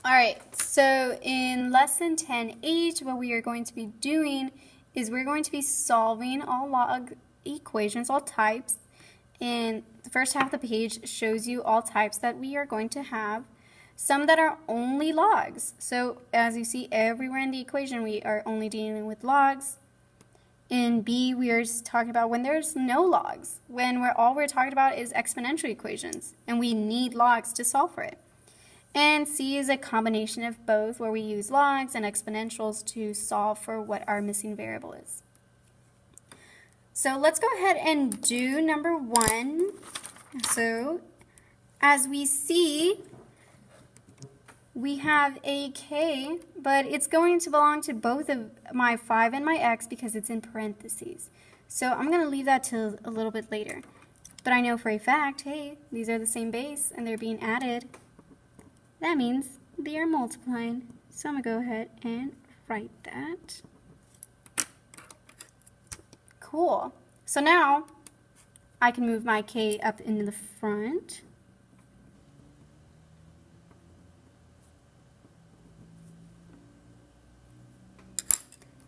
All right, so in lesson 10H, what we are going to be doing is we're going to be solving all log equations, all types. And the first half of the page shows you all types that we are going to have. Some that are only logs. So as you see everywhere in the equation, we are only dealing with logs. In B, we are talking about when there's no logs, when all we're talking about is exponential equations, and we need logs to solve for it. And C is a combination of both, where we use logs and exponentials to solve for what our missing variable is. So let's go ahead and do number 1. So as we see, we have a k, but it's going to belong to both of my 5 and my x because it's in parentheses. So I'm going to leave that till a little bit later. But I know for a fact, hey, these are the same base and they're being added. That means they are multiplying. So I'm going to go ahead and write that. Cool. So now I can move my k up into the front.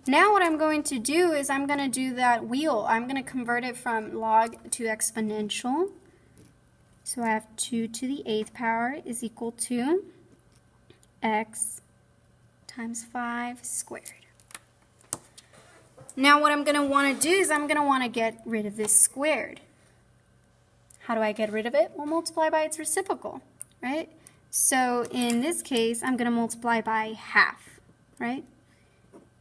Now what I'm going to do is I'm going to do that wheel. I'm going to convert it from log to exponential. So I have 2 to the 8th power is equal to x times 5 squared. Now what I'm going to want to do is I'm going to want to get rid of this squared. How do I get rid of it? Well, multiply by its reciprocal, right? So in this case, I'm going to multiply by half, right?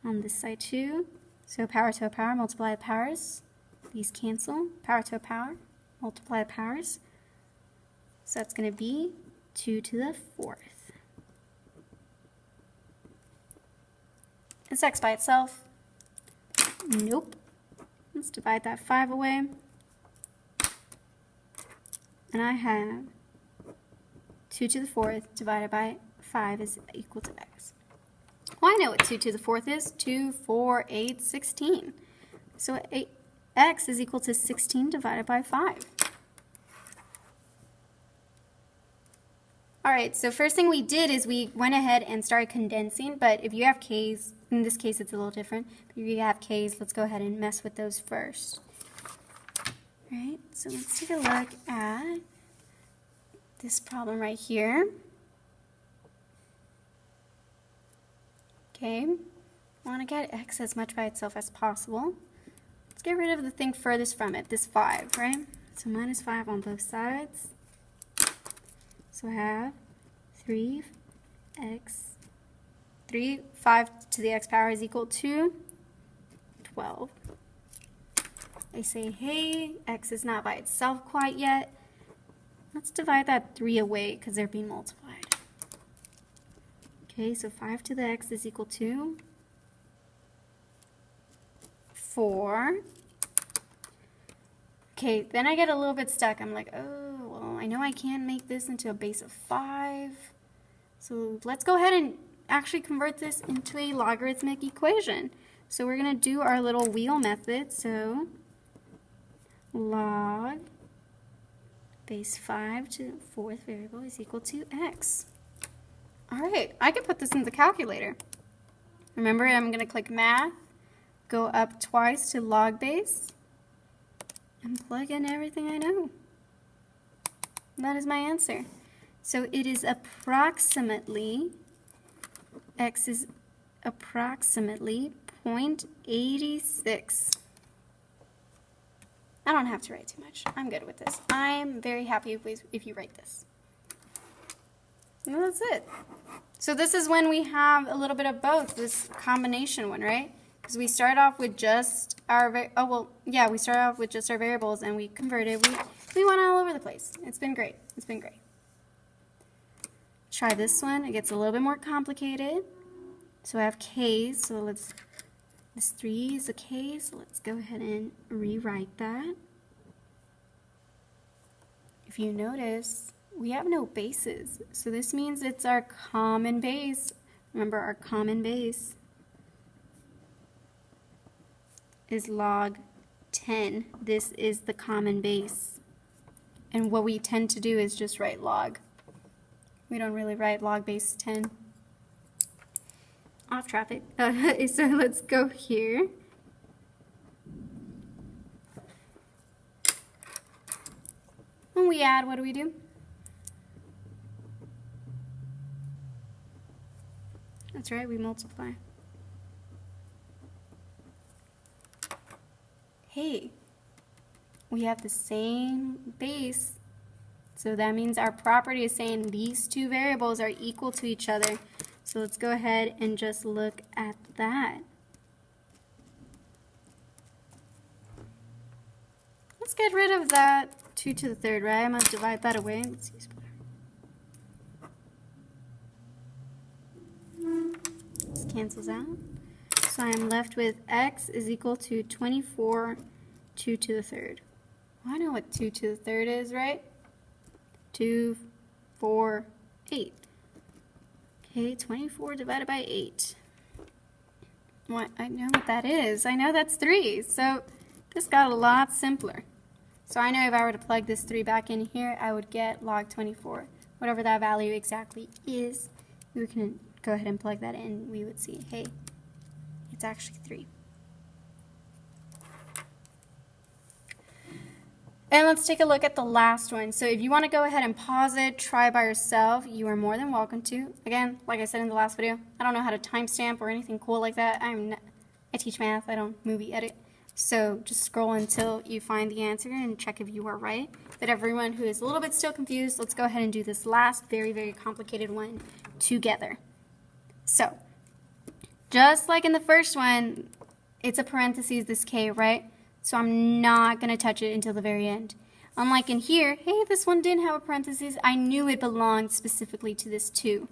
On this side too. So power to a power, multiply the powers. These cancel. Power to a power, multiply the powers. So that's going to be 2 to the 4th. Is x by itself? Nope. Let's divide that 5 away. And I have 2 to the 4th divided by 5 is equal to x. Well, I know what 2 to the 4th is. 2, 4, 8, 16. So x is equal to 16 divided by 5. Alright, so first thing we did is we went ahead and started condensing, but if you have k's, in this case it's a little different. If you have k's, let's go ahead and mess with those first. Alright, so let's take a look at this problem right here. Okay, I want to get x as much by itself as possible. Let's get rid of the thing furthest from it, this 5, right? So minus 5 on both sides. So I have 5 to the x power is equal to 12. They say, hey, x is not by itself quite yet. Let's divide that 3 away because they're being multiplied. Okay, so 5 to the x is equal to 4. Okay, then I get a little bit stuck. I'm like, oh, well, I know I can't make this into a base of 5. So let's go ahead and actually convert this into a logarithmic equation. So we're going to do our little wheel method. So log base 5 to the 4th variable is equal to x. All right, I can put this in the calculator. Remember, I'm going to click math, go up twice to log base, and plug in everything I know. That is my answer. So it is approximately, x is approximately 0.86. I don't have to write too much. I'm good with this. I'm very happy if you write this. And that's it. So this is when we have a little bit of both, this combination one, right? Because we start off with just our, we start off with just our variables and we converted. We went all over the place. It's been great. It's been great. Try this one. It gets a little bit more complicated. So I have k's, so this 3 is a k, so let's go ahead and rewrite that. If you notice, we have no bases, so this means it's our common base. Remember, our common base is log 10. This is the common base. And what we tend to do is just write log. We don't really write log base 10. off traffic. So let's go here. When we add, what do? That's right, we multiply. Hey, we have the same base. So that means our property is saying these two variables are equal to each other. So let's go ahead and just look at that. Let's get rid of that 2 to the third, right? I'm going to divide that away. Let's use this cancels out. So I'm left with x is equal to 24, 2 to the third. Well, I know what 2 to the third is, right? 2, 4, 8. Okay, 24 divided by 8. What? I know what that is. I know that's 3. So this got a lot simpler. So I know if I were to plug this 3 back in here, I would get log 24. Whatever that value exactly is, we can go ahead and plug that in. We would see, hey, it's actually 3. And let's take a look at the last one. So if you want to go ahead and pause it, try by yourself, you are more than welcome to. Again, like I said in the last video, I don't know how to timestamp or anything cool like that. I teach math, I don't movie edit. So just scroll until you find the answer and check if you are right. But everyone who is a little bit still confused, let's go ahead and do this last very, very complicated one together. So just like in the first one, it's a parentheses, this k, right? So I'm not going to touch it until the very end. Unlike in here, hey, this one didn't have a parentheses. I knew it belonged specifically to this 2.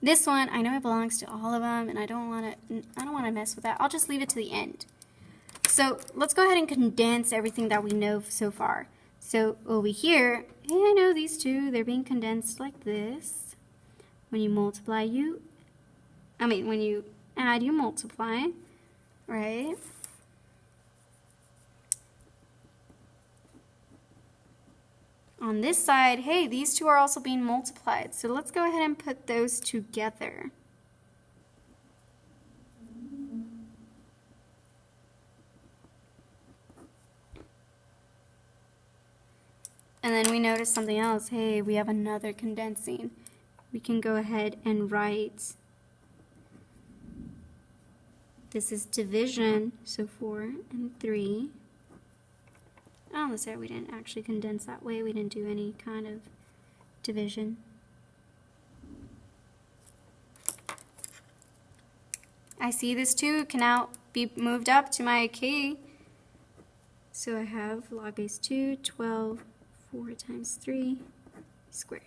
This one, I know it belongs to all of them, and I don't want to mess with that. I'll just leave it to the end. So let's go ahead and condense everything that we know so far. So over here, hey, I know these two, they're being condensed like this. When you multiply, when you add, you multiply, right? On this side, hey, these two are also being multiplied. So let's go ahead and put those together. And then we notice something else. Hey, we have another condensing. We can go ahead and write, this is division, so 4 and 3. Oh, that's right, we didn't actually condense that way. We didn't do any kind of division. I see this 2 can now be moved up to my k. So I have log base 2, 12, 4 times 3 squared.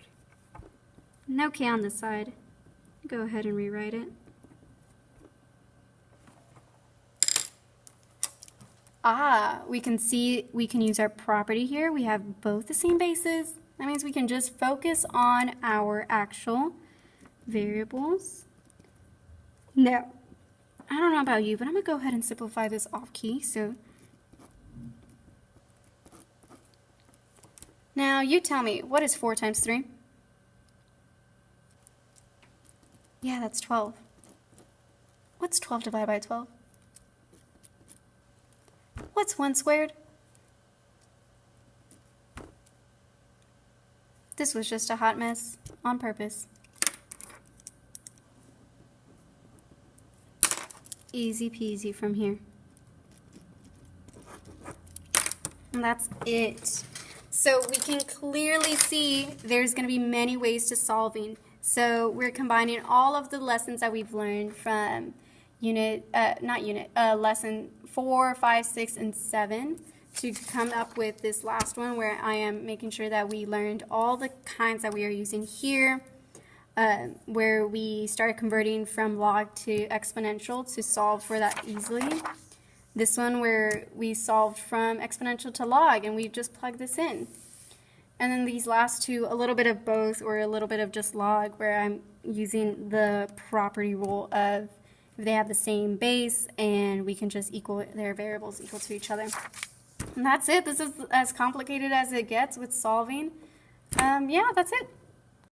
No k on this side. Go ahead and rewrite it. We can see we can use our property here. We have both the same bases. That means we can just focus on our actual variables. Now, I don't know about you, but I'm going to go ahead and simplify this off key. So now you tell me, what is 4 times 3? Yeah, that's 12. What's 12 divided by 12? What's 1 squared? This was just a hot mess on purpose. Easy peasy from here. And that's it. So we can clearly see there's going to be many ways to solving. So we're combining all of the lessons that we've learned from lesson 4, 5, 6, and 7 to come up with this last one where I am making sure that we learned all the kinds that we are using here, where we started converting from log to exponential to solve for that easily. This one where we solved from exponential to log and we just plugged this in. And then these last two, a little bit of both or a little bit of just log, where I'm using the property rule of if they have the same base and we can just equal their variables equal to each other. And that's it. This is as complicated as it gets with solving. Yeah, that's it.